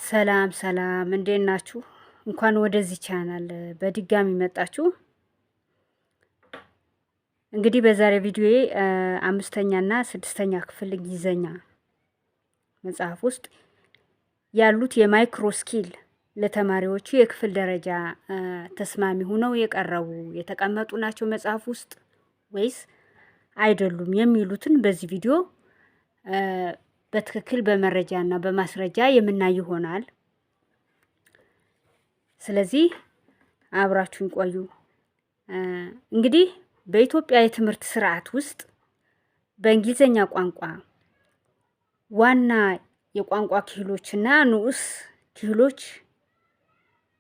ሰላም ሰላም፣ እንዴት ናችሁ? እንኳን ወደዚህ ቻናል በድጋሚ መጣችሁ። እንግዲህ በዛሬ ቪዲዮዬ አምስተኛና ስድስተኛ ክፍል እንግሊዘኛ መጽሐፍ ውስጥ ያሉት የማይክሮ ስኪል ለተማሪዎቹ የክፍል ደረጃ ተስማሚ ሆነው የቀረቡ የተቀመጡ ናቸው መጽሐፍ ውስጥ ወይስ አይደሉም የሚሉትን በዚህ ቪዲዮ በትክክል በመረጃና በማስረጃ የምናይ ይሆናል። ስለዚህ አብራችሁን ቆዩ። እንግዲህ በኢትዮጵያ የትምህርት ስርዓት ውስጥ በእንግሊዘኛ ቋንቋ ዋና የቋንቋ ክህሎችና ንዑስ ክህሎች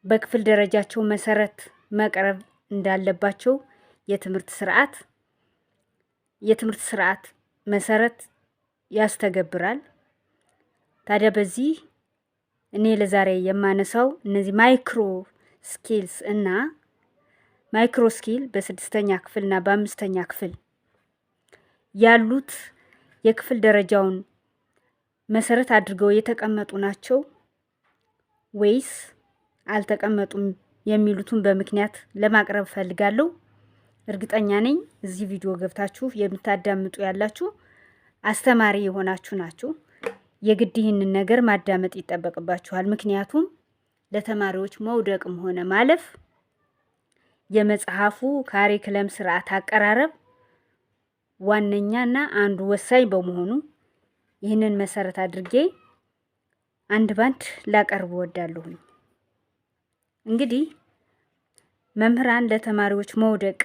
በክፍል ደረጃቸው መሰረት መቅረብ እንዳለባቸው የትምህርት ስርዓት መሰረት ያስተገብራል። ታዲያ በዚህ እኔ ለዛሬ የማነሳው እነዚህ ማይክሮ ስኪልስ እና ማይክሮ ስኪል በስድስተኛ ክፍልና በአምስተኛ ክፍል ያሉት የክፍል ደረጃውን መሰረት አድርገው የተቀመጡ ናቸው ወይስ አልተቀመጡም የሚሉትን በምክንያት ለማቅረብ ፈልጋለሁ። እርግጠኛ ነኝ እዚህ ቪዲዮ ገብታችሁ የምታዳምጡ ያላችሁ አስተማሪ የሆናችሁ ናችሁ። የግድ ይህንን ነገር ማዳመጥ ይጠበቅባችኋል። ምክንያቱም ለተማሪዎች መውደቅም ሆነ ማለፍ የመጽሐፉ ካሪክለም ስርዓት አቀራረብ ዋነኛና አንዱ ወሳኝ በመሆኑ ይህንን መሰረት አድርጌ አንድ ባንድ ላቀርብ እወዳለሁ። እንግዲህ መምህራን ለተማሪዎች መውደቅ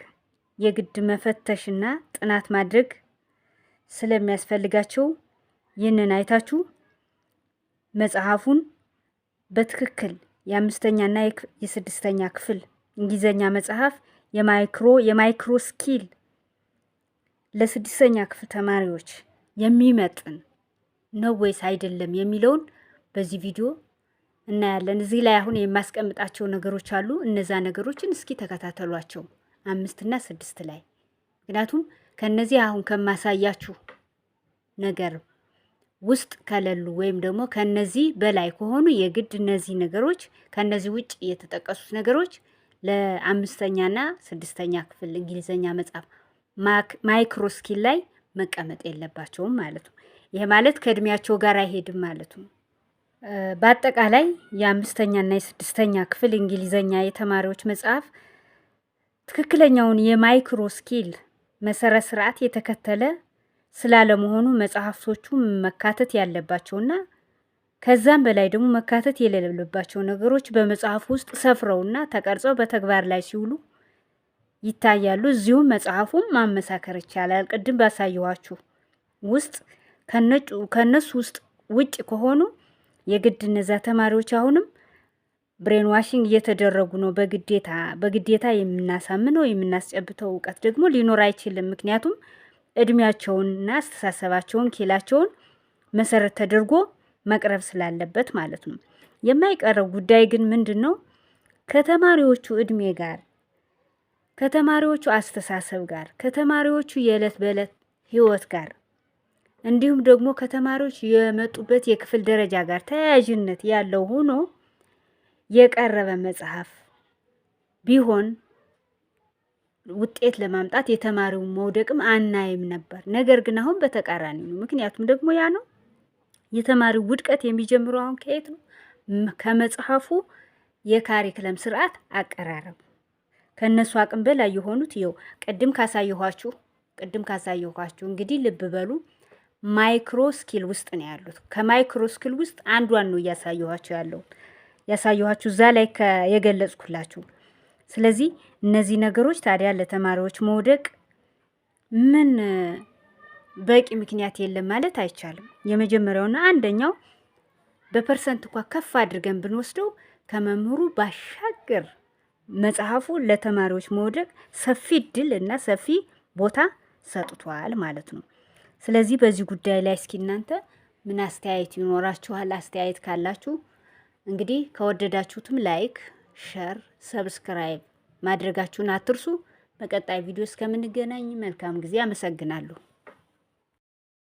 የግድ መፈተሽና ጥናት ማድረግ ስለሚያስፈልጋቸው ይህንን አይታችሁ መጽሐፉን በትክክል የአምስተኛና የስድስተኛ ክፍል እንግሊዘኛ መጽሐፍ የማይክሮ ስኪል ለስድስተኛ ክፍል ተማሪዎች የሚመጥን ነው ወይስ አይደለም የሚለውን በዚህ ቪዲዮ እናያለን። እዚህ ላይ አሁን የማስቀምጣቸው ነገሮች አሉ። እነዛ ነገሮችን እስኪ ተከታተሏቸው 5 እና 6 ላይ። ምክንያቱም ከነዚህ አሁን ከማሳያችሁ ነገር ውስጥ ከሌሉ ወይም ደግሞ ከነዚህ በላይ ከሆኑ የግድ እነዚህ ነገሮች ከነዚህ ውጭ የተጠቀሱት ነገሮች ለአምስተኛና ስድስተኛ ክፍል እንግሊዘኛ መጽሐፍ ማይክሮ ስኪል ላይ መቀመጥ የለባቸውም ማለት ነው። ይሄ ማለት ከእድሜያቸው ጋር አይሄድም ማለት ነው። በአጠቃላይ የአምስተኛና የስድስተኛ ክፍል እንግሊዘኛ የተማሪዎች መጽሐፍ ትክክለኛውን የማይክሮ ስኪል መሰረት ስርዓት የተከተለ ስላለመሆኑ መጽሐፍቶቹ መካተት ያለባቸውና ከዛም በላይ ደግሞ መካተት የሌለባቸው ነገሮች በመጽሐፍ ውስጥ ሰፍረውና ተቀርጸው በተግባር ላይ ሲውሉ ይታያሉ። እዚሁም መጽሐፉን ማመሳከር ይቻላል። ቅድም ባሳየኋችሁ ውስጥ ከነሱ ውስጥ ውጭ ከሆኑ የግድ እነዛ ተማሪዎች አሁንም ብሬን ዋሽንግ እየተደረጉ ነው። በግዴታ የምናሳምነው የምናስጨብተው እውቀት ደግሞ ሊኖር አይችልም። ምክንያቱም እድሜያቸውንና አስተሳሰባቸውን ኪላቸውን መሰረት ተደርጎ መቅረብ ስላለበት ማለት ነው። የማይቀረው ጉዳይ ግን ምንድን ነው? ከተማሪዎቹ እድሜ ጋር፣ ከተማሪዎቹ አስተሳሰብ ጋር፣ ከተማሪዎቹ የዕለት በዕለት ህይወት ጋር እንዲሁም ደግሞ ከተማሪዎች የመጡበት የክፍል ደረጃ ጋር ተያያዥነት ያለው ሆኖ የቀረበ መጽሐፍ ቢሆን ውጤት ለማምጣት የተማሪውን መውደቅም አናይም ነበር። ነገር ግን አሁን በተቃራኒ ነው። ምክንያቱም ደግሞ ያ ነው የተማሪው ውድቀት የሚጀምረው አሁን ከየት ነው? ከመጽሐፉ የካሪክለም ስርዓት አቀራረብ ከነሱ አቅም በላይ የሆኑት ይኸው ቅድም ካሳየኋችሁ እንግዲህ ልብ በሉ ማይክሮ ስኪል ውስጥ ነው ያሉት። ከማይክሮ ስኪል ውስጥ አንዷን ነው ያሳየኋችሁ እዛ ላይ የገለጽኩላችሁ። ስለዚህ እነዚህ ነገሮች ታዲያ ለተማሪዎች መውደቅ ምን በቂ ምክንያት የለም ማለት አይቻልም። የመጀመሪያውና አንደኛው በፐርሰንት እንኳን ከፍ አድርገን ብንወስደው ከመምህሩ ባሻገር መጽሐፉ ለተማሪዎች መውደቅ ሰፊ እድል እና ሰፊ ቦታ ሰጥቷል ማለት ነው። ስለዚህ በዚህ ጉዳይ ላይ እስኪ እናንተ ምን አስተያየት ይኖራችኋል? አስተያየት ካላችሁ እንግዲህ ከወደዳችሁትም ላይክ፣ ሸር፣ ሰብስክራይብ ማድረጋችሁን አትርሱ። በቀጣይ ቪዲዮ እስከምንገናኝ መልካም ጊዜ። አመሰግናለሁ።